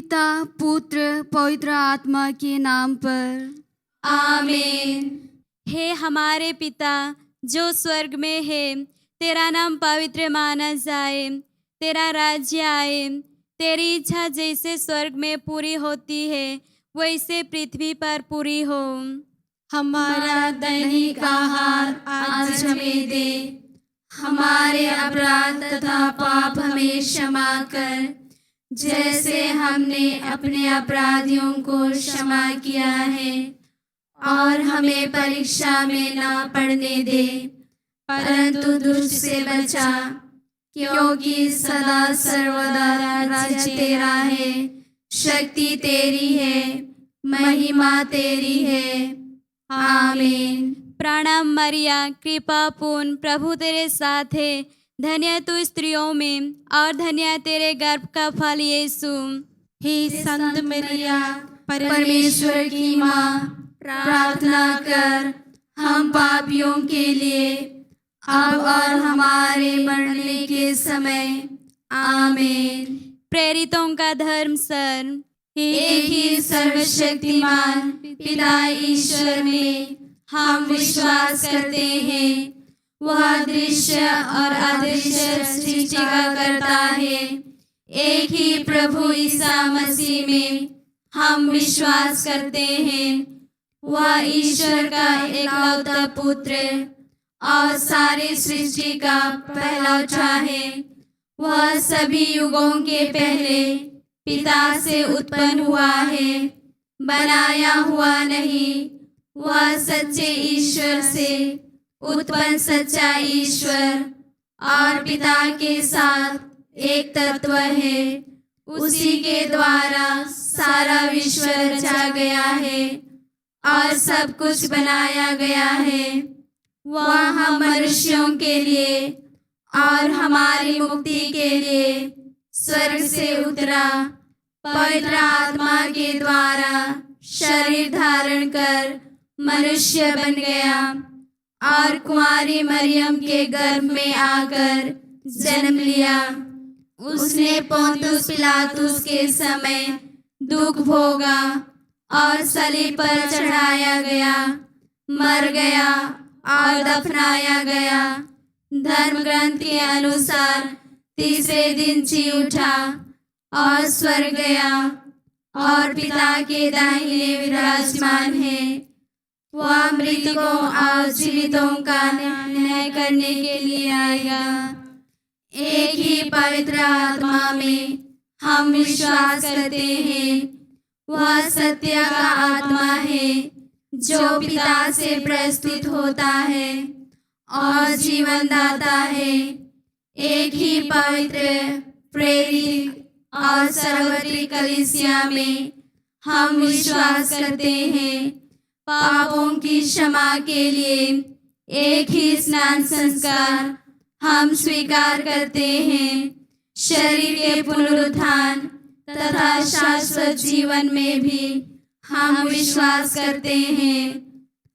पिता पुत्र पवित्र आत्मा के नाम पर आमीन। हे हमारे पिता जो स्वर्ग में है, तेरा नाम पवित्र माना जाए, तेरा राज्य आए, तेरी इच्छा जैसे स्वर्ग में पूरी होती है वैसे पृथ्वी पर पूरी हो। हमारा दैनिक आहार आज हमें दे, हमारे अपराध तथा पाप हमें क्षमा कर, जैसे हमने अपने अपराधियों को क्षमा किया है, और हमें परीक्षा में ना पड़ने दे, परंतु दुष्ट से बचा, क्योंकि सदा सर्वदा राज्य तेरा है, शक्ति तेरी है, महिमा तेरी है। आमीन। प्रणाम मरिया, कृपा पूर्ण, प्रभु तेरे साथ है, धन्य तू स्त्रियों में और धन्य तेरे गर्भ का फल यीशु। हे संत मरिया, परमेश्वर की माँ, प्रार्थना कर हम पापियों के लिए अब और हमारे मरने के समय। आमीन। प्रेरितों का धर्म सर। एक ही सर्वशक्तिमान पिता ईश्वर में हम विश्वास करते हैं। वह दृश्य और अदृश्य सृष्टि का करता है। एक ही प्रभु ईसा मसीह में हम विश्वास करते हैं। वह ईश्वर का एकलौता पुत्र और सारी सृष्टि का पहलौठा है। वह सभी युगों के पहले पिता से उत्पन्न हुआ है, बनाया हुआ नहीं। वह सच्चे ईश्वर से उत्पन्न सच्चा ईश्वर और पिता के साथ एक तत्व है। उसी के द्वारा सारा विश्व रचा गया है और सब कुछ बनाया गया है। वह हम मनुष्यों के लिए और हमारी मुक्ति के लिए स्वर्ग से उतरा, पवित्र आत्मा के द्वारा शरीर धारण कर मनुष्य बन गया और कुंवारी मरियम के गर्भ में आकर जन्म लिया। उसने पोंतुस पिलातुस के समय दुख भोगा और सलीब पर चढ़ाया गया, मर गया और दफनाया गया। धर्म ग्रंथ के अनुसार तीसरे दिन जी उठा और स्वर्ग गया और पिता के दाहिने विराजमान है। वह मृतकों और जीवितों का न्याय करने के लिए आएगा। एक ही पवित्र आत्मा में हम विश्वास करते हैं। वह सत्य का आत्मा है जो पिता से प्रस्तुत होता है और जीवन दाता है। एक ही पवित्र प्रेरित और सर्वत्री कलीसिया में हम विश्वास करते हैं। पापों की क्षमा के लिए एक ही स्नान संस्कार हम स्वीकार करते हैं। शरीर के पुनरुत्थान तथा शाश्वत जीवन में भी हम विश्वास करते हैं।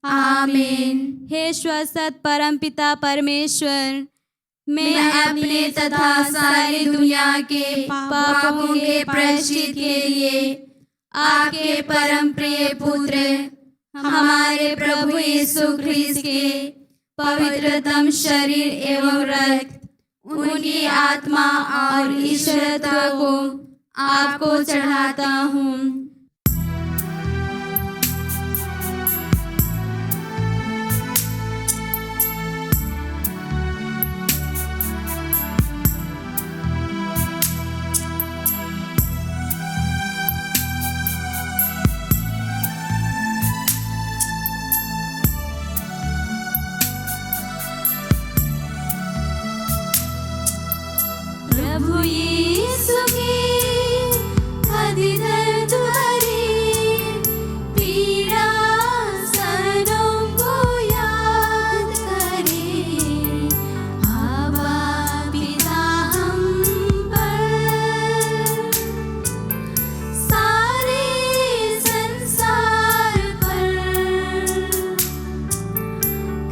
आमीन। हे श्वसत परम पिता परमेश्वर, मैं अपने तथा सारी दुनिया के पापों के प्रायश्चित के लिए आपके परम प्रिय पुत्र हमारे प्रभु यीशु ख्रीस्त के पवित्रतम शरीर एवं रक्त, उनकी आत्मा और ईश्वरत्व को आपको चढ़ाता हूँ। प्रभु यीशु की अधिधर तुम्हारी पीड़ा सनों को याद करें। आबा पिता हम पर, सारे संसार पर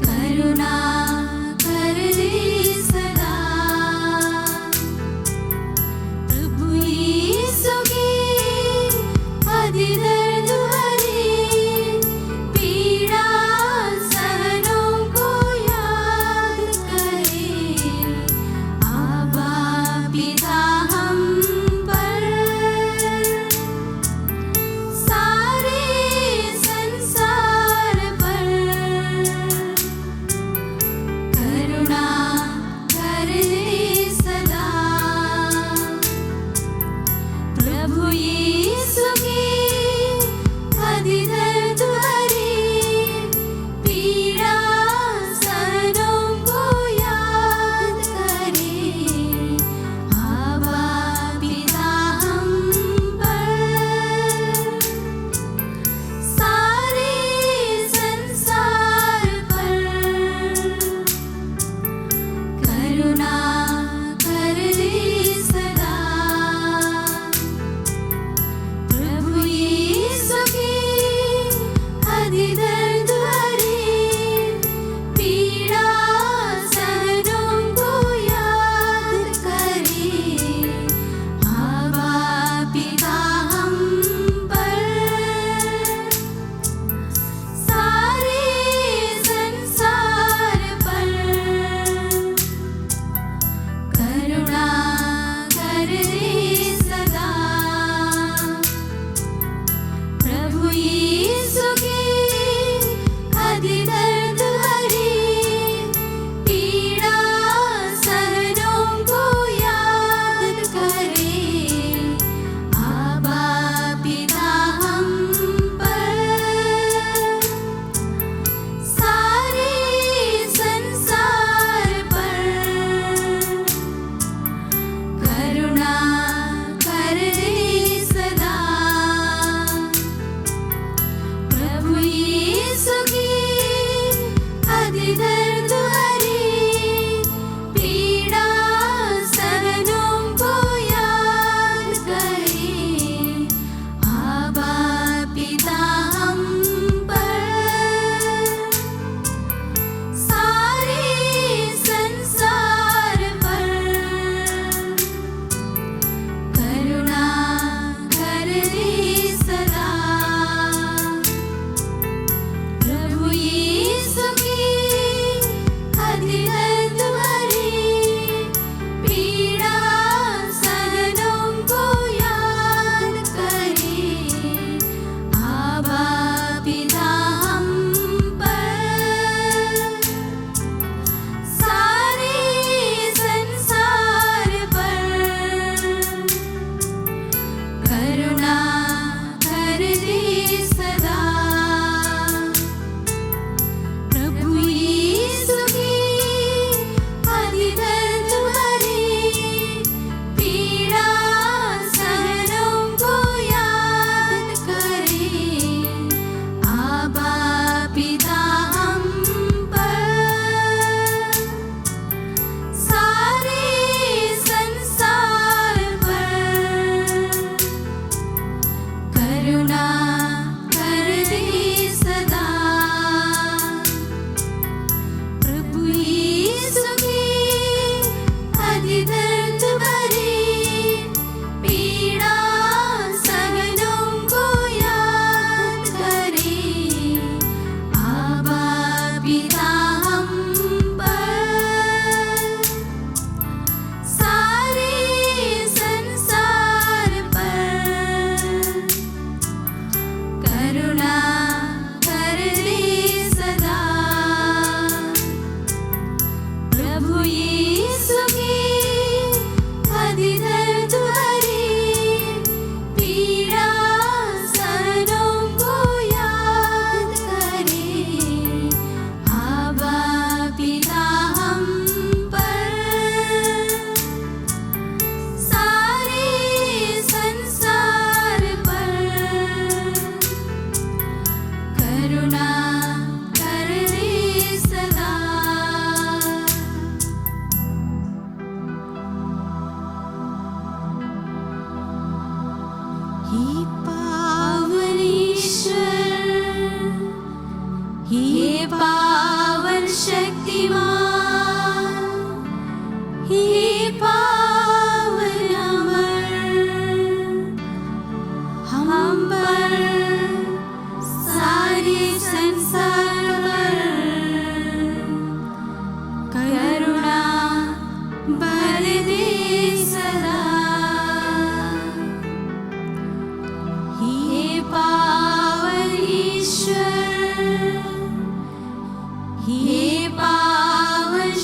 करुणा कर दे सदा। प्रभु यीशु की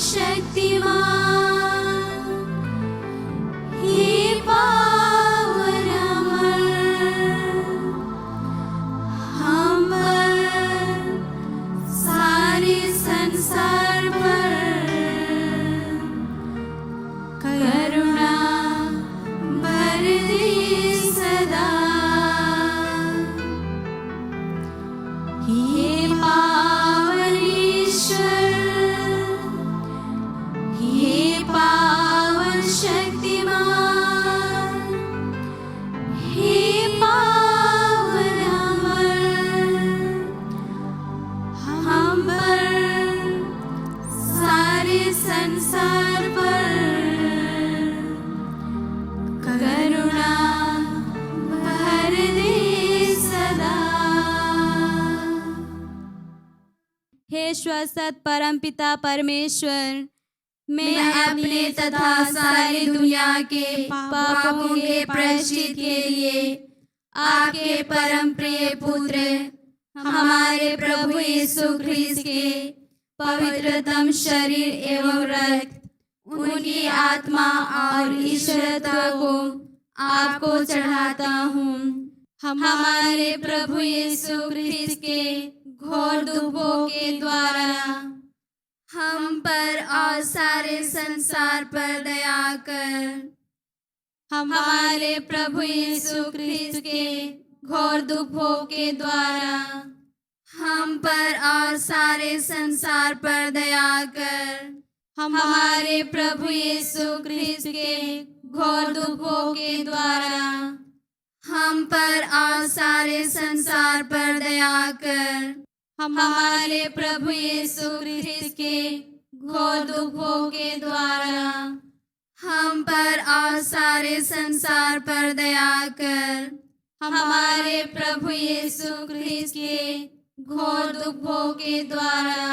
शक्तिमान, हे पावन अमर, हम पर सारे संसार पर करुणा भर दे सदा। हे पावन ईश्वर, हे पावन शक्तिमान, हे पावन अमर, हम पर सारे संसार पर करुणा भर दे सदा। हे श्वसत परमपिता परमेश्वर, मैं अपने तथा सारी दुनिया के पापों के प्रायश्चित के लिए आपके परम प्रिय पुत्र हमारे प्रभु यीशु ख्रिस्त के पवित्रतम शरीर एवं रक्त, उनकी आत्मा और ईश्वरत्व को आपको चढ़ाता हूँ। हमारे प्रभु यीशु ख्रिस्त के घोर दुखों के द्वारा हम पर और सारे संसार पर दया कर। हमारे प्रभु यीशु ख्रिस्त के घोर दुखों के द्वारा हम पर और सारे संसार पर दया कर। हमारे प्रभु यीशु ख्रिस्त के घोर दुखों के द्वारा हम पर और सारे संसार पर दया कर। हमारे प्रभु यीशु ख्रिस्त के घोर दुखों के द्वारा हम पर और सारे संसार पर दया कर। हमारे प्रभु यीशु ख्रिस्त के घोर दुखों के द्वारा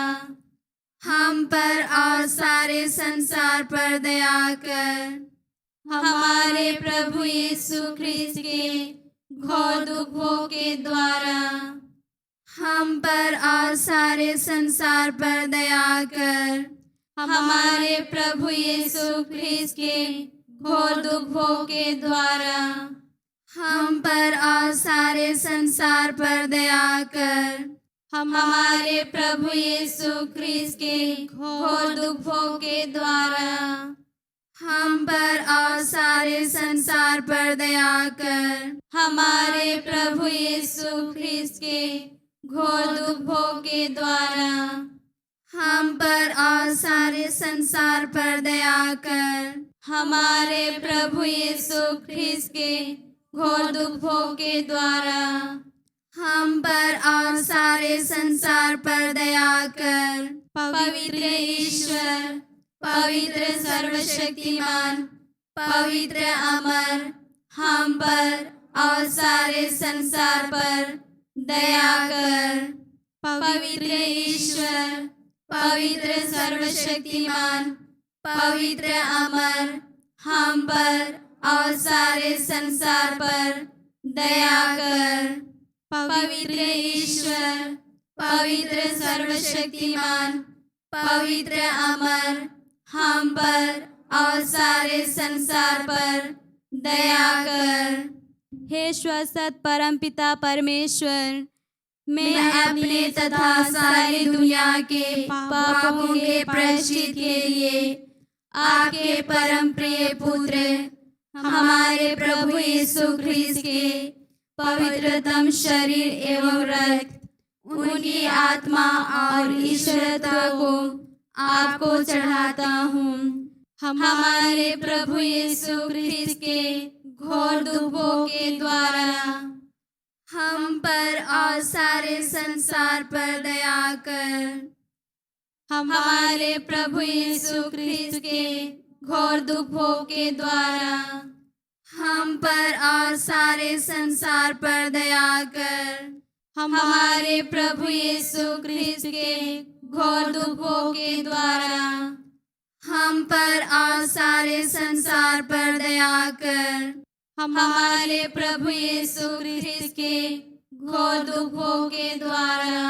हम पर और सारे संसार पर दया कर। हमारे प्रभु यीशु ख्रिस्त के घोर दुखों के द्वारा हम पर और सारे संसार पर दया कर। हमारे प्रभु यीशु ख्रिस्त के घोर दुखों के द्वारा हम पर और सारे संसार पर दया कर। हमारे प्रभु यीशु ख्रिस्त के घोर दुखों के द्वारा हम पर और सारे संसार पर दया कर। हमारे प्रभु यीशु ख्रिस्त के घोर दुखों के द्वारा हम पर और सारे संसार पर दया कर। हमारे प्रभु यीशु ख्रिस्त के घोर दुखों के द्वारा हम पर और सारे संसार पर दया कर। पवित्र ईश्वर, पवित्र सर्वशक्तिमान, पवित्र अमर, हम पर और सारे संसार पर दया कर। पवित्र ईश्वर, पवित्र सर्वशक्तिमान, पवित्र अमर, हम पर और सारे संसार पर दया कर। पवित्र ईश्वर, पवित्र सर्वशक्तिमान, पवित्र अमर, हम पर और सारे संसार पर दया कर। हे श्वसत परमपिता परमेश्वर, मैं अपने तथा सारी दुनिया के पापों के प्रायश्चित के लिए आपके परम प्रिय पुत्र हमारे प्रभु यीशु ख्रिस्त के पवित्रतम शरीर एवं रक्त, उनकी आत्मा और ईश्वरत्व को आपको चढ़ाता हूँ। हमारे प्रभु यीशु ख्रिस्त के घोर दुखों के द्वारा हम पर और सारे संसार पर दया कर। हमारे प्रभु यीशु ख्रिस्त के घोर दुखों के द्वारा हम पर और सारे संसार पर दया कर। हमारे प्रभु यीशु ख्रिस्त के घोर दुखों के द्वारा हम पर और सारे संसार पर दया कर। हमारे प्रभु यीशु ख्रिस्त के घोर दुखों के द्वारा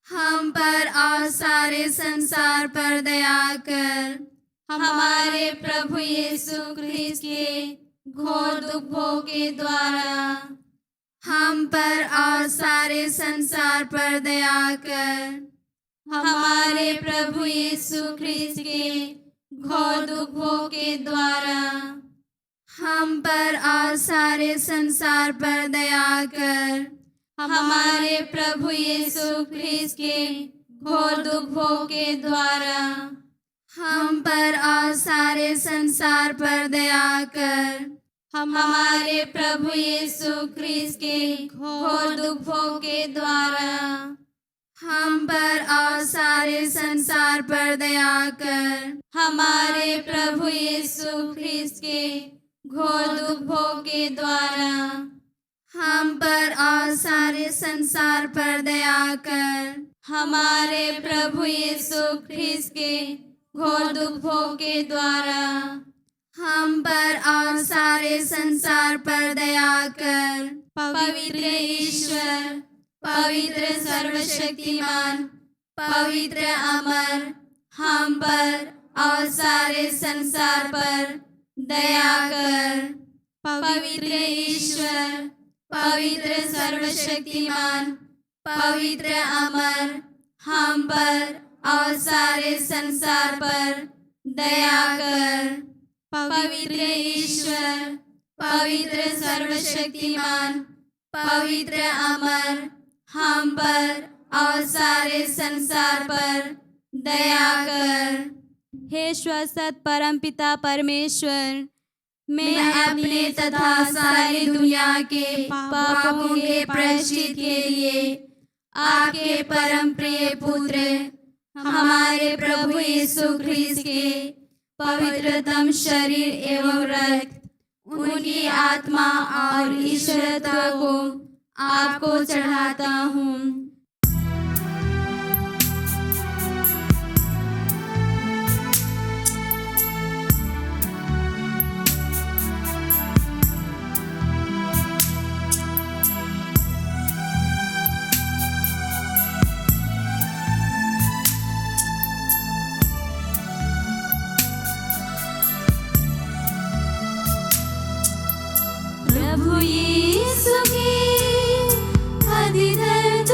हम पर और सारे संसार पर दया कर। हमारे प्रभु यीशु ख्रिस्त के घोर दुखों के द्वारा हम पर और सारे संसार पर दया कर। हमारे प्रभु यीशु ख्रिस्त के घोर दुखों के द्वारा हम पर और सारे संसार पर दया कर। हमारे प्रभु यीशु ख्रिस्त के घोर दुखों के द्वारा हम पर और सारे संसार पर दया कर। हमारे प्रभु यीशु ख्रिस्त के घोर दुखों के द्वारा हम पर और सारे संसार पर दया कर। हमारे प्रभु यीशु ख्रिस्त के घोर दुखों के द्वारा हम पर और सारे संसार पर दया कर। हमारे प्रभु यीशु ख्रिस्त के घोर दुखों के द्वारा हम पर और सारे संसार पर दया कर। पवित्र ईश्वर, पवित्र सर्वशक्तिमान, पवित्र अमर, हम पर और सारे संसार पर दया कर। पवित्र ईश्वर, पवित्र सर्वशक्तिमान, पवित्र अमर, हम पर और सारे संसार पर दया कर। पवित्र ईश्वर, पवित्र सर्वशक्तिमान, पवित्र अमर, हम पर और सारे संसार पर दया कर। हे श्वसत परमपिता परमेश्वर, मैं अपने तथा सारी दुनिया के पापों के प्रायश्चित के लिए आपके परम प्रिय पुत्र हमारे प्रभु यीशु ख्रिस्त के पवित्रतम शरीर एवं रक्त, उनकी आत्मा और ईश्वरत्व को आपको चढ़ाता हूँ। प्रभु यीशु के अधिदर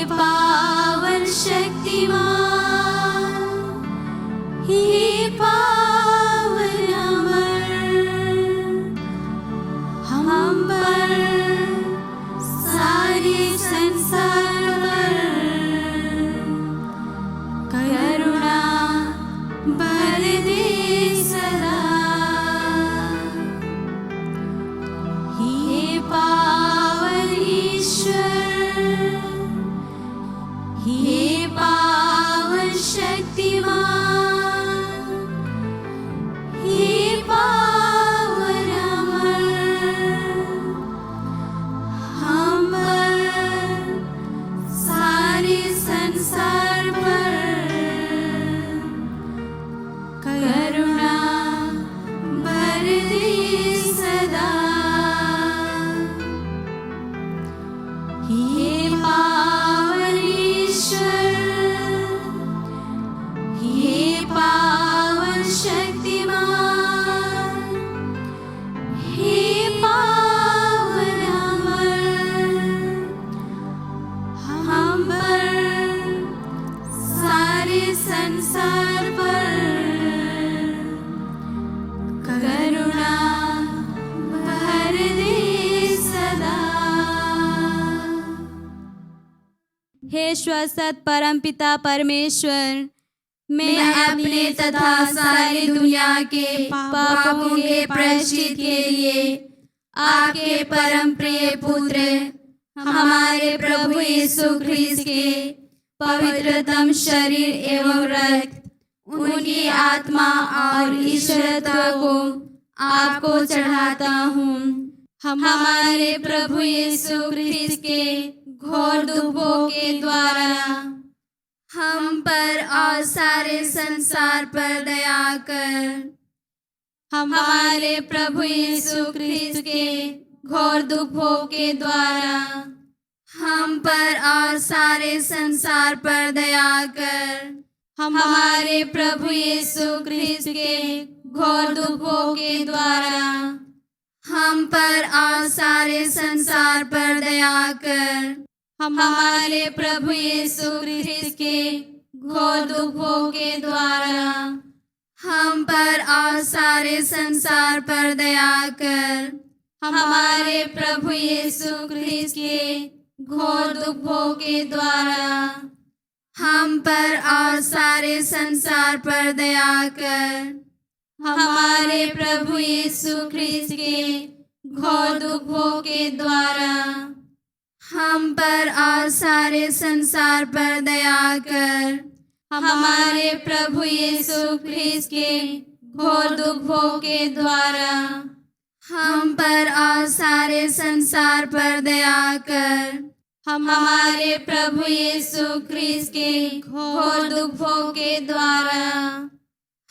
पावन शक्तिमान, हे पावन अमर, हम पर सारे संसार पर करुणा बर दे सदा। हे पावन ईश्वर, हे पावन शक्तिमान, हे पावन अमर, हम पर सारे संसार पर करुणा बर दे सदा। हे पावन ईश्वर, हे पावन शक्तिमान, हे पावन अमर, हम पर सारे संसार पर करुणा भर दे सदा। हे श्वसत परमपिता परमेश्वर, मैं अपने तथा सारी दुनिया के पापों के प्रायश्चित के लिए आपके परम प्रिय पुत्र हमारे प्रभु यीशु ख्रीस्त के पवित्रतम शरीर एवं रक्त, उनकी आत्मा और ईश्वरत्व को आपको चढ़ाता हूँ। हमारे प्रभु यीशु ख्रीस्त के घोर दुखों के द्वारा हम पर और सारे संसार पर दया कर। हमारे प्रभु यीशु ख्रीस्त के घोर दुखों के द्वारा हम पर और सारे संसार पर दया कर। हमारे प्रभु यीशु ख्रीस्त के घोर दुखों के द्वारा हम पर और सारे संसार पर दया कर। हमारे प्रभु यीशु ख्रीस्त के घोर दुखों के द्वारा हम पर और सारे संसार पर दया कर। हमारे प्रभु यीशु ख्रीस्त के घोर दुखों के द्वारा हम पर और सारे संसार पर दया कर। हमारे प्रभु यीशु ख्रीस्त के घोर दुखों के द्वारा हम पर और सारे संसार पर दया कर। हमारे प्रभु यीशु ख्रीस्त के घोर दुखों के द्वारा हम पर और सारे संसार पर दया कर। हमारे प्रभु यीशु ख्रीस्त के घोर दुखों के द्वारा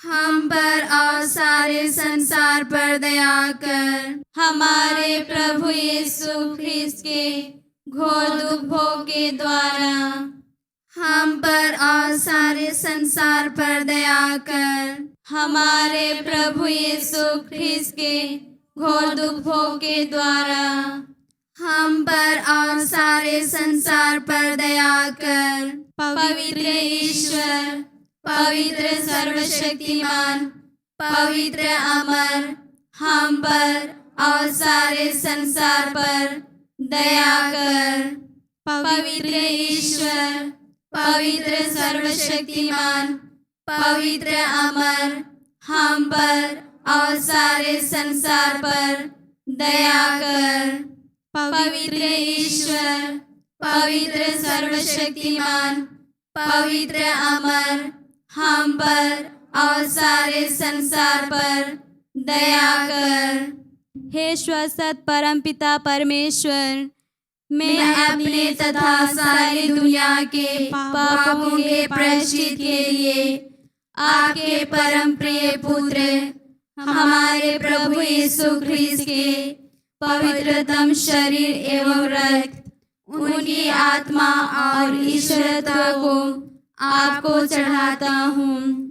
हम पर और सारे संसार पर दया कर। हमारे प्रभु यीशु ख्रीस्त के घोर दुखों के द्वारा हम पर और सारे संसार पर दया कर। हमारे प्रभु यीशु ख्रीस्त के घोर दुखों के द्वारा हम पर और सारे संसार पर दया कर। पवित्र ईश्वर, पवित्र सर्वशक्तिमान, पवित्र अमर, हम पर और सारे संसार पर दया कर। पवित्र ईश्वर, पवित्र सर्वशक्तिमान, पवित्र अमर, हम पर और सारे संसार पर दया कर। पवित्र ईश्वर, पवित्र सर्वशक्तिमान, पवित्र अमर, हम पर और सारे संसार पर दया कर। हे श्वसत परमपिता परमेश्वर, मैं अपने तथा सारी दुनिया के पापों के प्रायश्चित के लिए आपके परम प्रिय पुत्र हमारे प्रभु यीशु ख्रीस्त के पवित्रतम शरीर एवं रक्त, उनकी आत्मा और ईश्वरत्व को आपको चढ़ाता हूँ।